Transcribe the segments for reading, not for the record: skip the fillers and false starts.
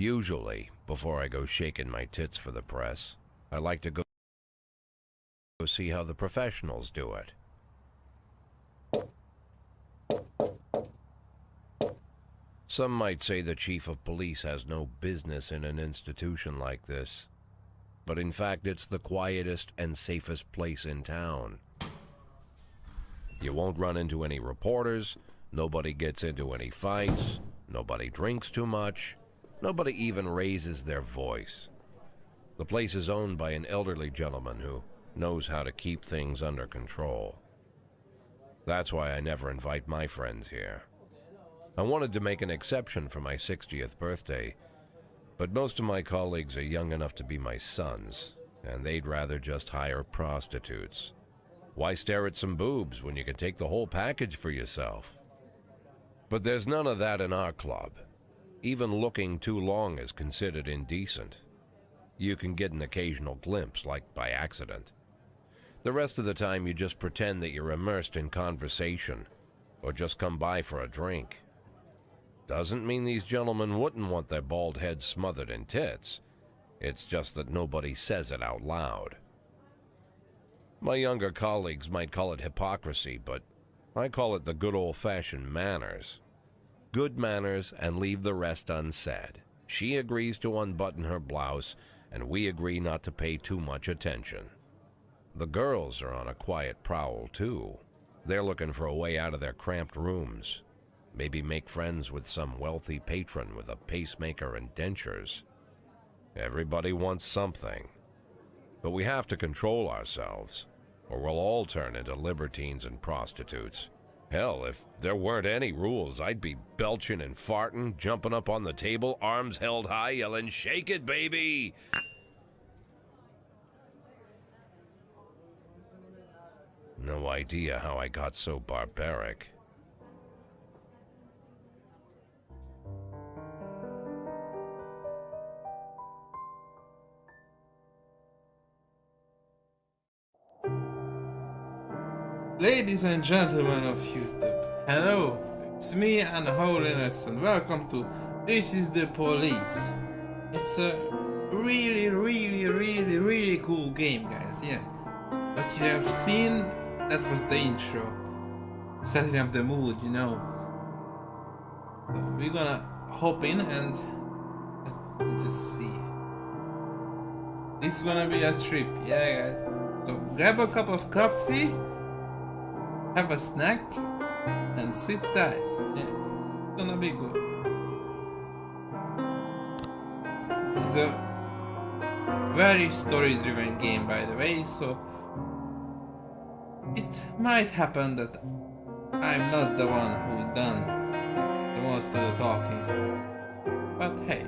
Usually, before I go shaking my tits for the press, I like to go see how the professionals do it. Some might say the chief of police has no business in an institution like this, but in fact it's the quietest and safest place in town. You won't run into any reporters, nobody gets into any fights, nobody drinks too much, nobody even raises their voice. The place is owned by an elderly gentleman who knows how to keep things under control. That's why I never invite my friends here. I wanted to make an exception for my 60th birthday, but most of my colleagues are young enough to be my sons, and they'd rather just hire prostitutes. Why stare at some boobs when you can take the whole package for yourself? But there's none of that in our club. Even looking too long is considered indecent. You can get an occasional glimpse, like by accident. The rest of the time you just pretend that you're immersed in conversation, or just come by for a drink. Doesn't mean these gentlemen wouldn't want their bald heads smothered in tits. It's just that nobody says it out loud. My younger colleagues might call it hypocrisy, but I call it the good old-fashioned manners. Good manners and leave the rest unsaid. She agrees to unbutton her blouse, and we agree not to pay too much attention. The girls are on a quiet prowl, too. They're looking for a way out of their cramped rooms. Maybe make friends with some wealthy patron with a pacemaker and dentures. Everybody wants something. But we have to control ourselves, or we'll all turn into libertines and prostitutes. Hell, if there weren't any rules, I'd be belching and farting, jumping up on the table, arms held high, yelling, "Shake it, baby!" No idea how I got so barbaric. Ladies and gentlemen of YouTube, hello, it's me and Holiness and welcome to This is the Police. It's a really cool game, guys, yeah. But you have seen, that was the intro, setting up the mood, you know. So we're gonna hop in and let me just see. It's gonna be a trip, yeah guys. So grab a cup of coffee, have a snack, and sit tight. Yeah, it's gonna be good. This is a very story-driven game, by the way, so it might happen that I'm not the one who done the most of the talking. But hey,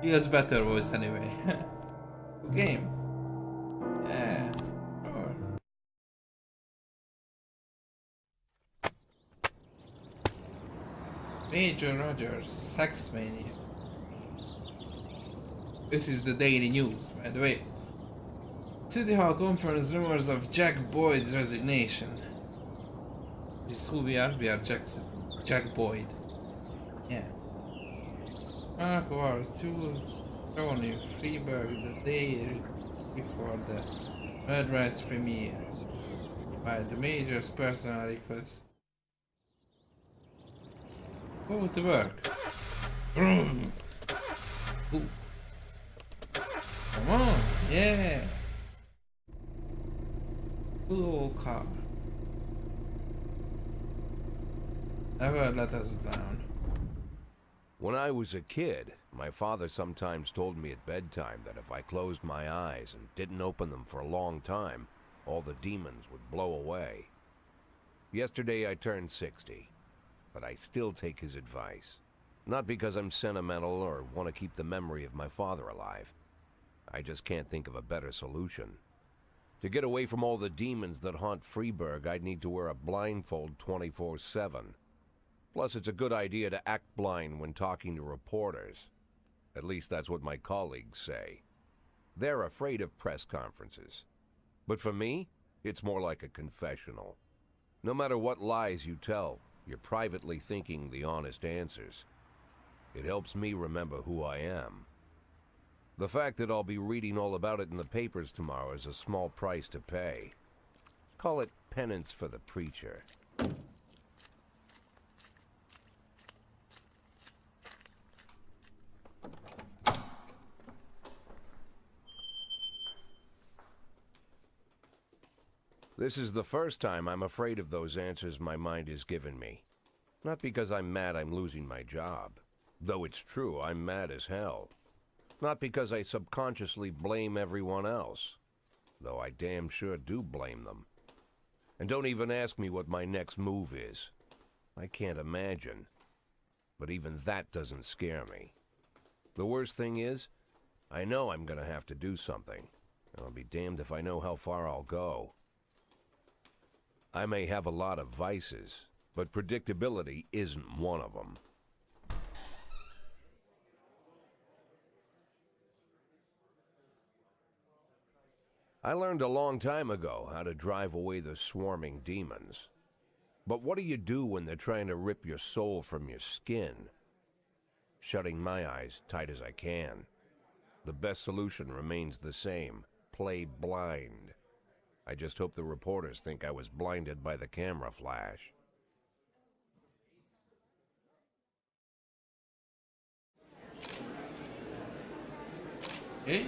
he has better voice anyway. Game. Yeah, sure. Major Rogers, sex mania. This is the daily news, by the way. City Hall confirms rumors of Jack Boyd's resignation. This is who we are. We are Jack Boyd. Yeah. Mark War 2, Tony Freeberg the day before the murderous premiere. By the Major's personal request. Go to work. Ooh. Come on, yeah. Cool car. Never let us down. When I was a kid, my father sometimes told me at bedtime that if I closed my eyes and didn't open them for a long time, all the demons would blow away. Yesterday I turned 60, but I still take his advice. Not because I'm sentimental or want to keep the memory of my father alive. I just can't think of a better solution. To get away from all the demons that haunt Freeburg, I'd need to wear a blindfold 24/7. Plus, it's a good idea to act blind when talking to reporters. At least that's what my colleagues say. They're afraid of press conferences. But for me, it's more like a confessional. No matter what lies you tell, you're privately thinking the honest answers. It helps me remember who I am. The fact that I'll be reading all about it in the papers tomorrow is a small price to pay. Call it penance for the preacher. This is the first time I'm afraid of those answers my mind has given me. Not because I'm mad I'm losing my job. Though it's true, I'm mad as hell. Not because I subconsciously blame everyone else. Though I damn sure do blame them. And don't even ask me what my next move is. I can't imagine. But even that doesn't scare me. The worst thing is, I know I'm gonna have to do something. And I'll be damned if I know how far I'll go. I may have a lot of vices, but predictability isn't one of them. I learned a long time ago how to drive away the swarming demons. But what do you do when they're trying to rip your soul from your skin? Shutting my eyes tight as I can. The best solution remains the same: play blind. I just hope the reporters think I was blinded by the camera flash. Okay.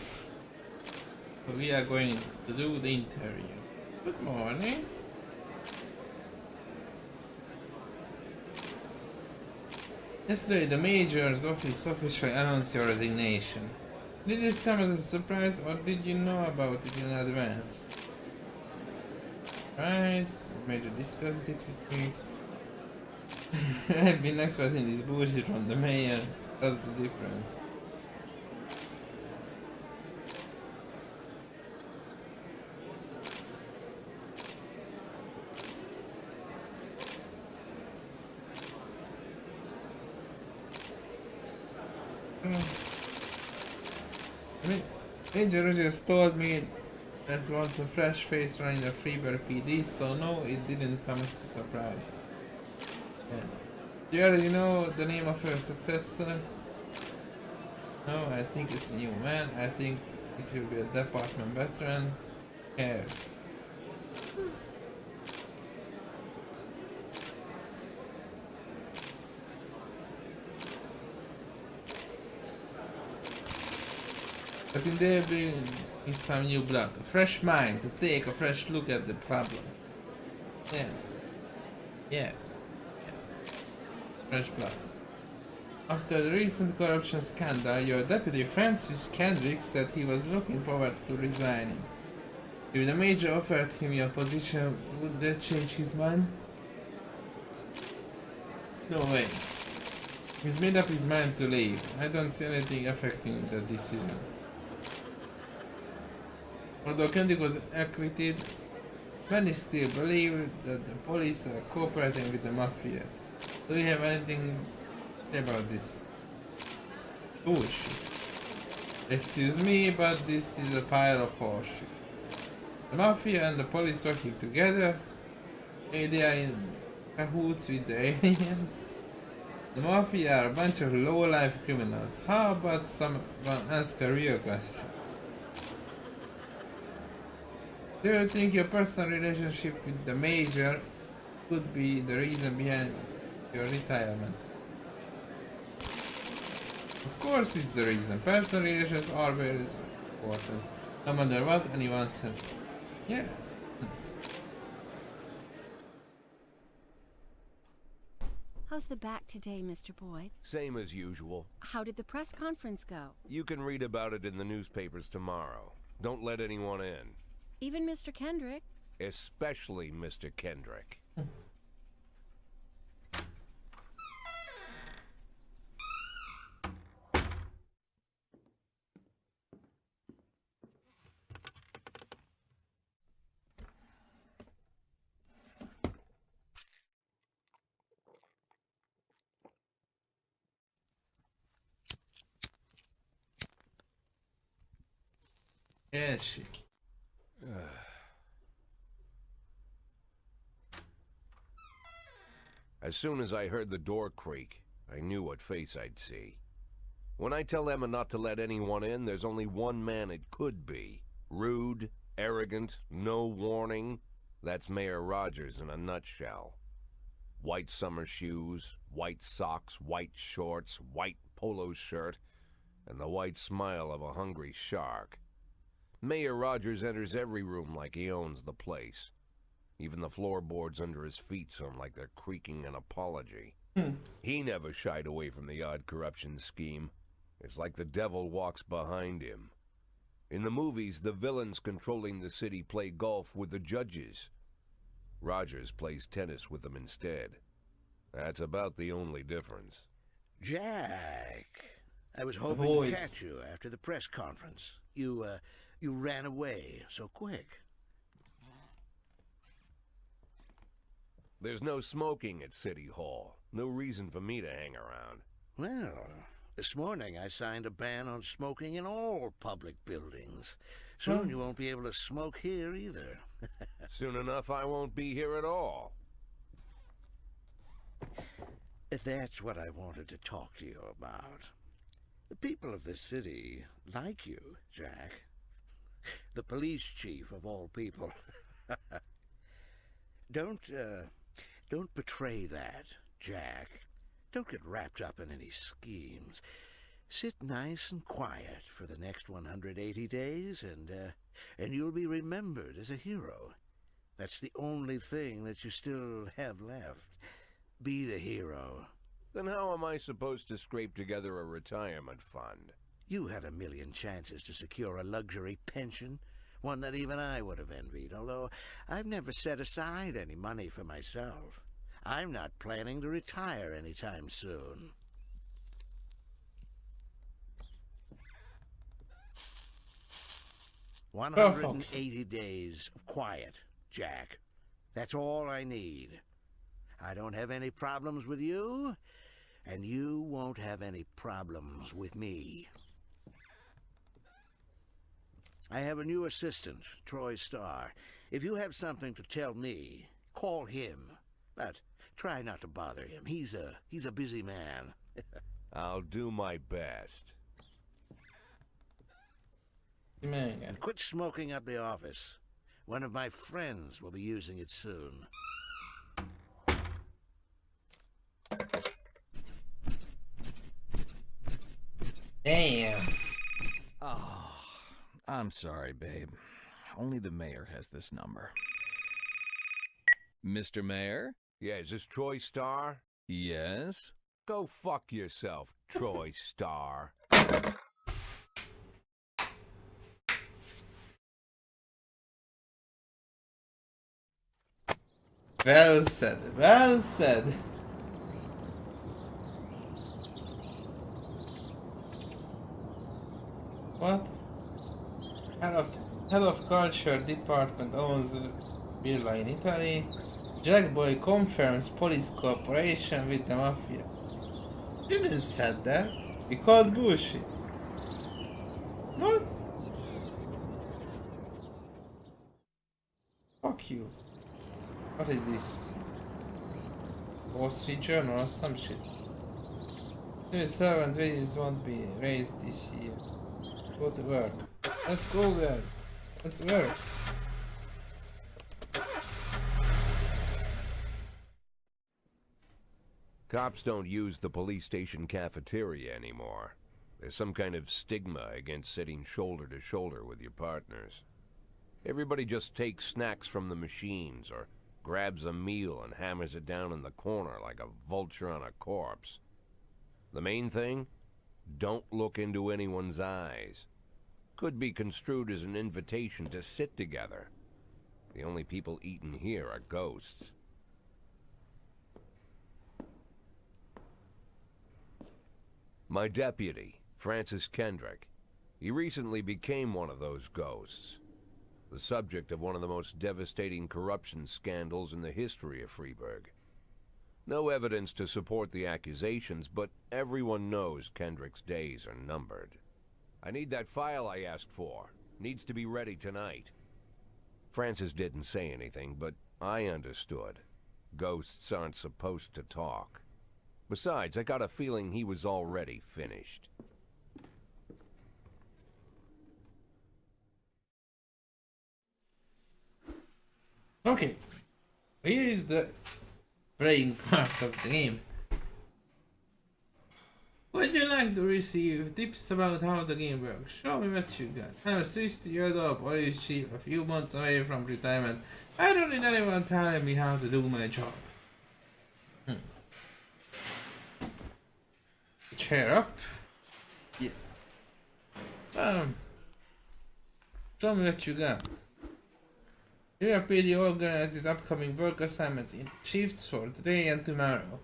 So we are going to do the interview. Good morning. Yesterday, the mayor's office officially announced your resignation. Did this come as a surprise, or did you know about it in advance? Surprise? The mayor discussed it with me. I've been expecting this bullshit from the mayor. That's the difference. Major just told me that was a fresh face running the Freeburg PD, so no, it didn't come as a surprise. Yeah. Do you already know the name of your successor? No, I think it's a new man. I think it will be a department veteran. Who cares? But in there is some new blood, a fresh mind to take a fresh look at the problem. Yeah. Yeah. Fresh blood. After the recent corruption scandal, your deputy Francis Kendrick said he was looking forward to resigning. If the major offered him your position, would that change his mind? No way. He's made up his mind to leave. I don't see anything affecting the decision. Although Kendrick was acquitted, many still believe that the police are cooperating with the mafia. Do you have anything to say about this? Bullshit. Excuse me, but this is a pile of horseshit. The mafia and the police working together? Maybe they are in cahoots with the aliens? The mafia are a bunch of low-life criminals. How about someone ask a real question? Do you think your personal relationship with the major could be the reason behind your retirement? Of course it's the reason. Personal relations are very important. No matter what anyone says. Yeah. How's the back today, Mr. Boyd? Same as usual. How did the press conference go? You can read about it in the newspapers tomorrow. Don't let anyone in. Even Mr. Kendrick? Especially Mr. Kendrick. Yeah, shit. As soon as I heard the door creak, I knew what face I'd see. When I tell Emma not to let anyone in, there's only one man it could be. Rude, arrogant, no warning. That's Mayor Rogers in a nutshell. White summer shoes, white socks, white shorts, white polo shirt, and the white smile of a hungry shark. Mayor Rogers enters every room like he owns the place. Even the floorboards under his feet sound like they're creaking an apology. He never shied away from the odd corruption scheme. It's like the devil walks behind him. In the movies, the villains controlling the city play golf with the judges. Rogers plays tennis with them instead. That's about the only difference. Jack, I was hoping to catch you after the press conference. You ran away so quick. There's no smoking at City Hall. No reason for me to hang around. Well, this morning I signed a ban on smoking in all public buildings. Soon you won't be able to smoke here either. Soon enough I won't be here at all. That's what I wanted to talk to you about. The people of this city like you, Jack. The police chief of all people. Don't betray that, Jack. Don't get wrapped up in any schemes. Sit nice and quiet for the next 180 days, and you'll be remembered as a hero. That's the only thing that you still have left. Be the hero. Then how am I supposed to scrape together a retirement fund? You had a million chances to secure a luxury pension, one that even I would have envied, although I've never set aside any money for myself. I'm not planning to retire anytime soon. Perfect. 180 days of quiet, Jack. That's all I need. I don't have any problems with you, and you won't have any problems with me. I have a new assistant, Troy Starr. If you have something to tell me, call him. But try not to bother him. He's a busy man. I'll do my best. And quit smoking up the office. One of my friends will be using it soon. Damn. Oh, I'm sorry, babe. Only the mayor has this number. Mr. Mayor? Yeah, is this Troy Starr? Yes? Go fuck yourself, Troy Starr. Well said, well said. What? Head of Culture Department owns Villa in Italy. Jack Boy confirms police cooperation with the mafia. You didn't said that. We called bullshit. What? Fuck you. What is this? Wall Street Journal or some shit? Your servant wages won't be raised this year. Go to work. Let's go, guys. Let's work. Cops don't use the police station cafeteria anymore. There's some kind of stigma against sitting shoulder to shoulder with your partners. Everybody just takes snacks from the machines or grabs a meal and hammers it down in the corner like a vulture on a corpse. The main thing? Don't look into anyone's eyes. Could be construed as an invitation to sit together. The only people eating here are ghosts. My deputy, Francis Kendrick, he recently became one of those ghosts. The subject of one of the most devastating corruption scandals in the history of Freeburg. No evidence to support the accusations, but everyone knows Kendrick's days are numbered. I need that file I asked for. Needs to be ready tonight. Francis didn't say anything, but I understood. Ghosts aren't supposed to talk. Besides, I got a feeling he was already finished. Okay, here is the playing part of the game. Would you like to receive tips about how the game works? Show me what you got. I'm a 60-year-old police chief a few months away from retirement. I don't need anyone telling me how to do my job. Chair up. Yeah. Show me what you got. LPD organizes upcoming work assignments in shifts for today and tomorrow.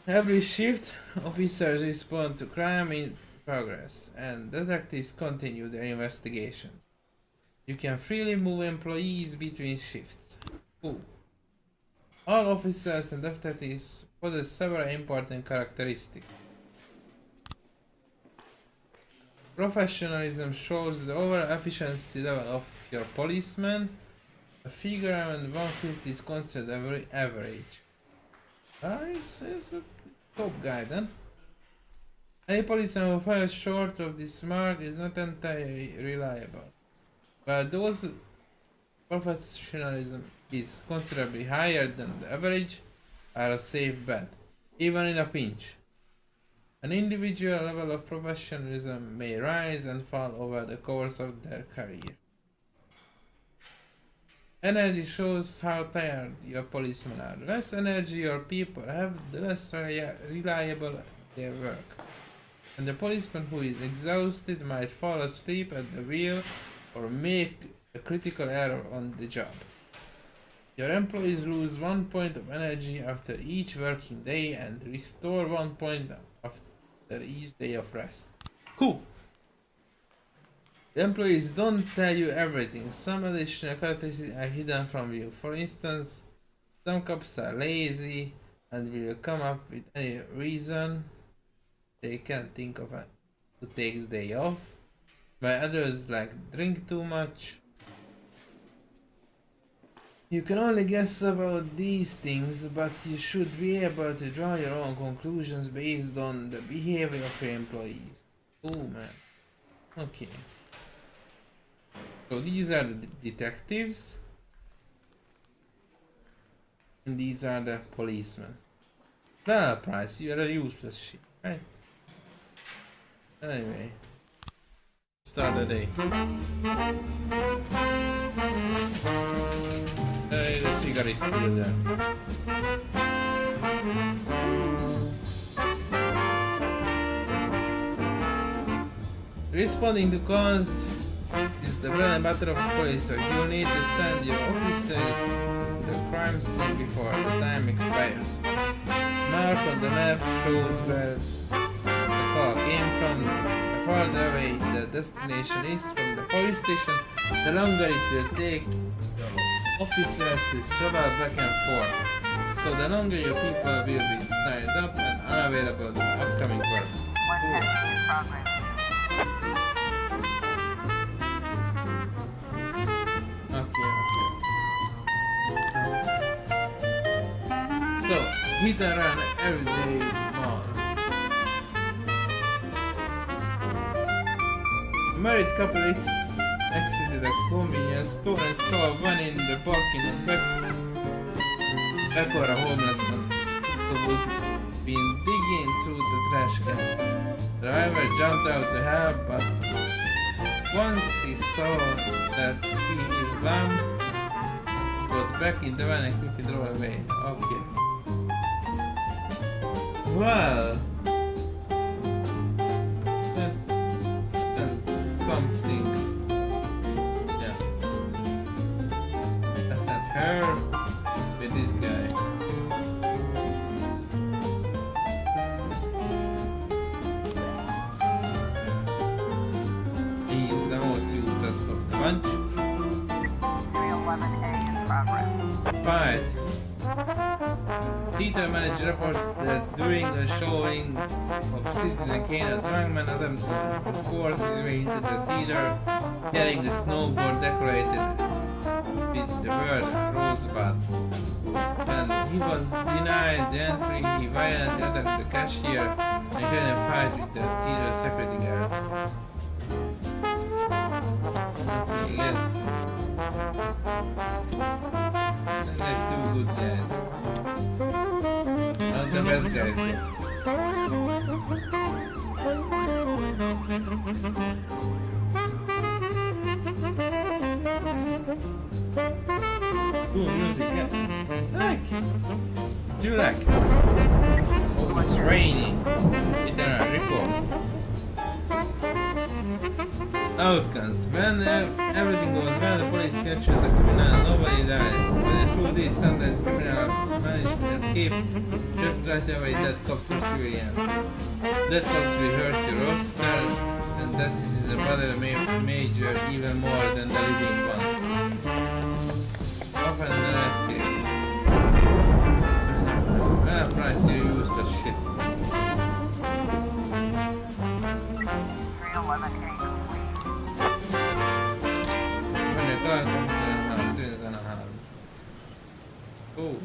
Every shift, officers respond to crime in progress, and detectives continue their investigations. You can freely move employees between shifts. Cool. All officers and detectives possess several important characteristics. Professionalism shows the overall efficiency level of your policeman. A figure around 150 is considered average. It's a top guy then. Any policeman who falls short of this mark is not entirely reliable. But those professionalism is considerably higher than the average are a safe bet, even in a pinch. An individual level of professionalism may rise and fall over the course of their career. Energy shows how tired your policemen are. The less energy your people have, the less reliable their work. And the policeman who is exhausted might fall asleep at the wheel or make a critical error on the job. Your employees lose 1 point of energy after each working day and restore 1 point after each day of rest. Cool! The employees don't tell you everything. Some additional characteristics are hidden from you. For instance, some cops are lazy and will come up with any reason they can't think of it to take the day off. While others like drink too much. You can only guess about these things, but you should be able to draw your own conclusions based on the behavior of your employees. Oh man. Okay. So these are the detectives. And these are the policemen. Well, Price, you are a useless shit, right? Anyway. Start the day. The cigar is still there. Responding to calls is the bread and butter of the police, so you need to send your officers to the crime scene before the time expires. Mark on the map shows where the call came from. The farther away the destination is from the police station, the longer it will take officers to travel back and forth. So the longer your people will be tied up and unavailable to upcoming work. So, hit and run every day more. A married couple exited a convenience store and saw one in the parking back or a homeless man who would been digging through the trash can. The driver jumped out to help, but once he saw that he is lamb, got back in the van and quickly drove away. Okay. Well, that's something. Yeah, that's not her with this guy. He's the most useless of the bunch. 311A in progress. Right. Theater manager reports that during a showing of Citizen Kane, a drunk man attempted to force his way into the theater carrying a snowboard decorated with the word Rosebud. When he was denied the entry, he violently attacked the cashier and got in a fight with the teacher security guard. Okay, get and like two good guys. Not the best guys though. Cool music, yeah. Like it. Do you like it? Oh, it's raining. Eternal report. Outcomes. When everything goes well, the police catches the criminal, nobody dies. But the truth is, sometimes criminals manage to escape just right away. Dead cops are civilians. Dead cops will hurt your roster, and that is a rather major, even more than the living ones. Often the last games. Ah, price you use the shit. 311A complete. When you got them, soon as I have. Oh.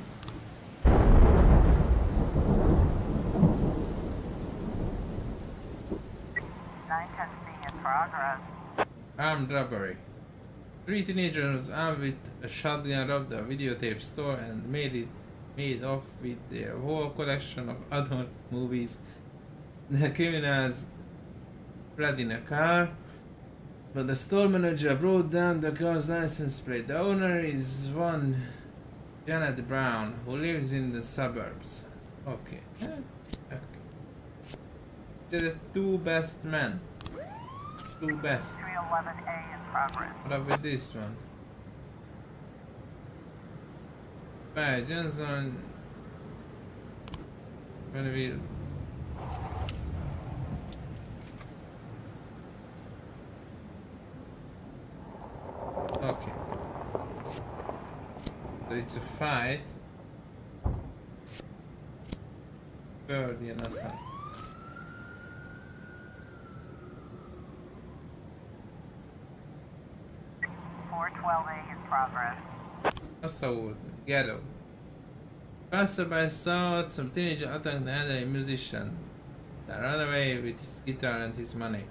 Nine testing in progress. Armed robbery. 3 teenagers armed with a shotgun robbed a videotape store and made off with their whole collection of adult movies. The criminals fled in a car, but the store manager wrote down the car's license plate. The owner is one Janet Brown, who lives in the suburbs. Okay. Okay. They're the two best men. Two best. 311A in progress. What up with this one? Right, Johnson. When we. Okay. So it's a fight. Birdie and Hassan. A in progress. Assault. Ghetto. Passerby saw some teenager attack the elderly musician that ran away with his guitar and his money.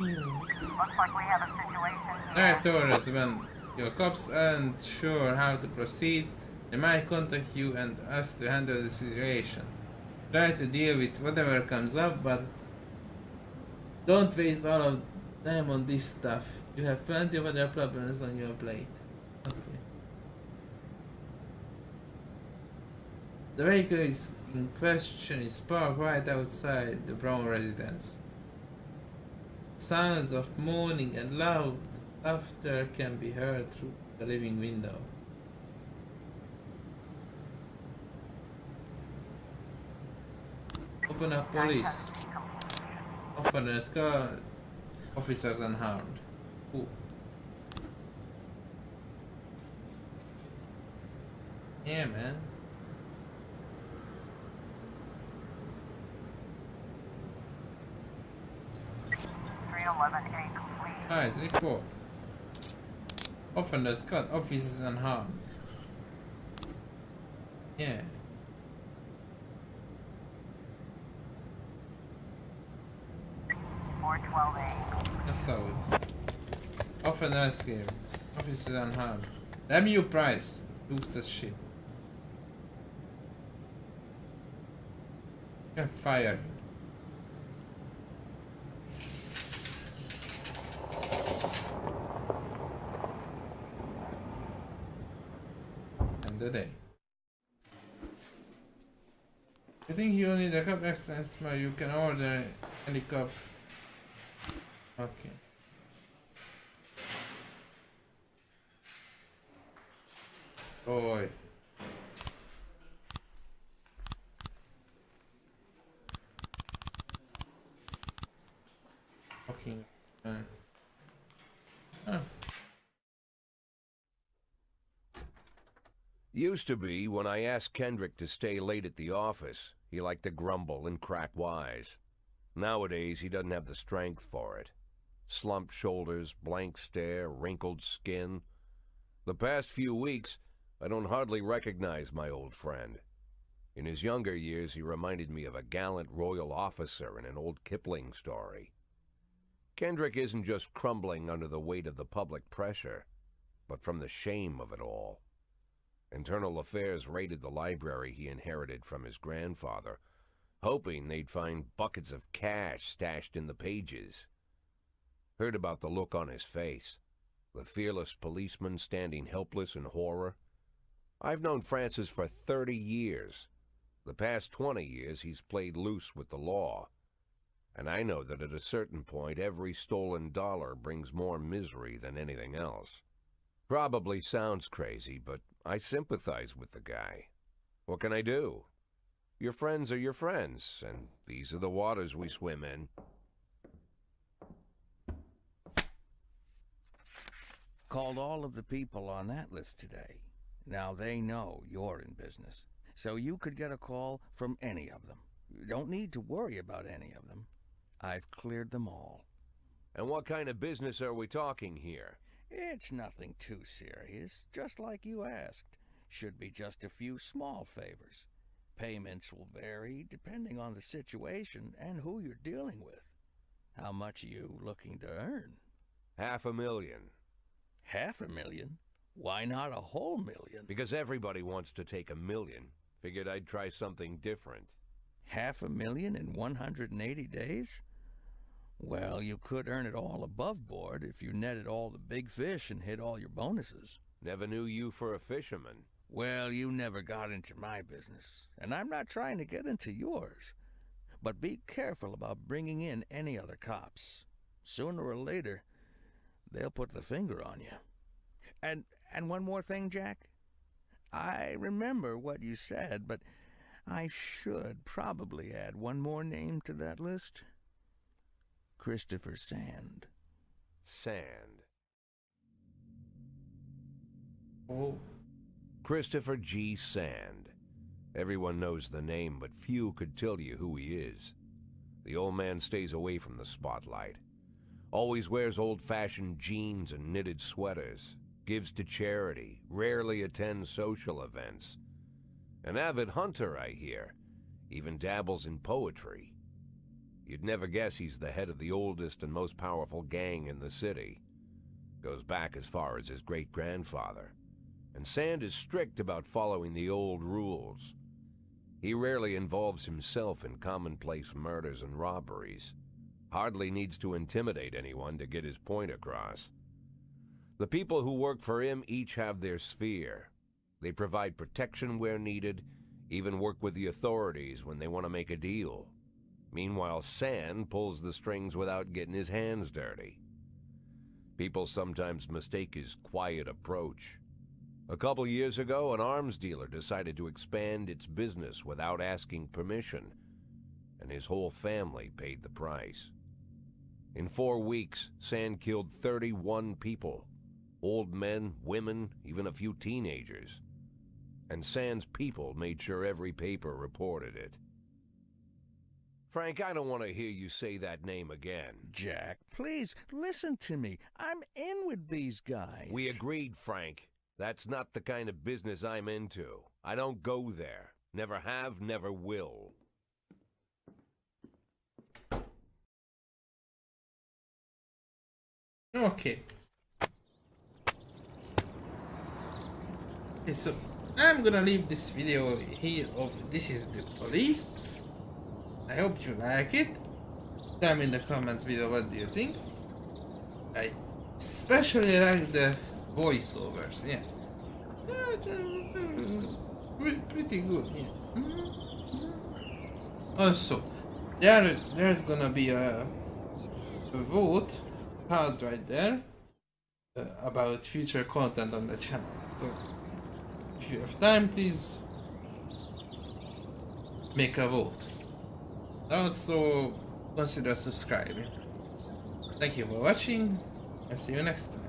Looks like we have a situation Alright, here. Torres, when your cops aren't sure how to proceed, they might contact you and us to handle the situation. Try to deal with whatever comes up, but don't waste all of time on this stuff. You have plenty of other problems on your plate. Okay. The vehicle is in question is parked right outside the Brown residence. Sounds of moaning and loud laughter can be heard through the living window. Open up, police. Offer the escort. Officers unharmed. Ooh. Yeah, man. Complete. Alright, report. Offender Scott, officers unharmed. Yeah. Assault. Offender escaped. Officers unharmed. Damn you, Price. Lose that shit. You can fire him. The day. I think you need a cup access, but you can order any cup. Okay. Boy. Okay. Huh. Used to be when I asked Kendrick to stay late at the office, he liked to grumble and crack wise. Nowadays, he doesn't have the strength for it. Slumped shoulders, blank stare, wrinkled skin. The past few weeks, I don't hardly recognize my old friend. In his younger years, he reminded me of a gallant royal officer in an old Kipling story. Kendrick isn't just crumbling under the weight of the public pressure, but from the shame of it all. Internal Affairs raided the library he inherited from his grandfather, hoping they'd find buckets of cash stashed in the pages. Heard about the look on his face, the fearless policeman standing helpless in horror. I've known Francis for 30 years. The past 20 years he's played loose with the law. And I know that at a certain point every stolen dollar brings more misery than anything else. Probably sounds crazy, but I sympathize with the guy. What can I do? Your friends are your friends, and these are the waters we swim in. Called all of the people on that list today. Now they know you're in business, so you could get a call from any of them. You don't need to worry about any of them. I've cleared them all. And what kind of business are we talking here? It's nothing too serious, just like you asked. Should be just a few small favors. Payments will vary depending on the situation and who you're dealing with. How much are you looking to earn? $500,000. $500,000? Why not a whole million? Because everybody wants to take $1 million. Figured I'd try something different. $500,000 in 180 days? Well, you could earn it all above board if you netted all the big fish and hit all your bonuses. Never knew you for a fisherman. Well, you never got into my business, and I'm not trying to get into yours. But be careful about bringing in any other cops. Sooner or later, they'll put the finger on you. And one more thing, Jack. I remember what you said, but I should probably add one more name to that list. Christopher Sand. Sand. Oh. Christopher G. Sand. Everyone knows the name, but few could tell you who he is. The old man stays away from the spotlight. Always wears old-fashioned jeans and knitted sweaters. Gives to charity. Rarely attends social events. An avid hunter, I hear. Even dabbles in poetry. You'd never guess he's the head of the oldest and most powerful gang in the city. Goes back as far as his great-grandfather. And Sand is strict about following the old rules. He rarely involves himself in commonplace murders and robberies. Hardly needs to intimidate anyone to get his point across. The people who work for him each have their sphere. They provide protection where needed, even work with the authorities when they want to make a deal. Meanwhile, Sand pulls the strings without getting his hands dirty. People sometimes mistake his quiet approach. A couple years ago, an arms dealer decided to expand its business without asking permission, and his whole family paid the price. In 4 weeks, Sand killed 31 people. Old men, women, even a few teenagers. And Sand's people made sure every paper reported it. Frank, I don't want to hear you say that name again. Jack, please, listen to me. I'm in with these guys. We agreed, Frank. That's not the kind of business I'm into. I don't go there. Never have, never will. Okay. Okay, so I'm gonna leave this video here of This Is the Police. I hope you like it. Tell me in the comments below what do you think. I especially like the voiceovers, yeah. Pretty good, yeah. Also, there's gonna be a vote held right there about future content on the channel. So, if you have time, please make a vote. Also, consider subscribing. Thank you for watching, and see you next time.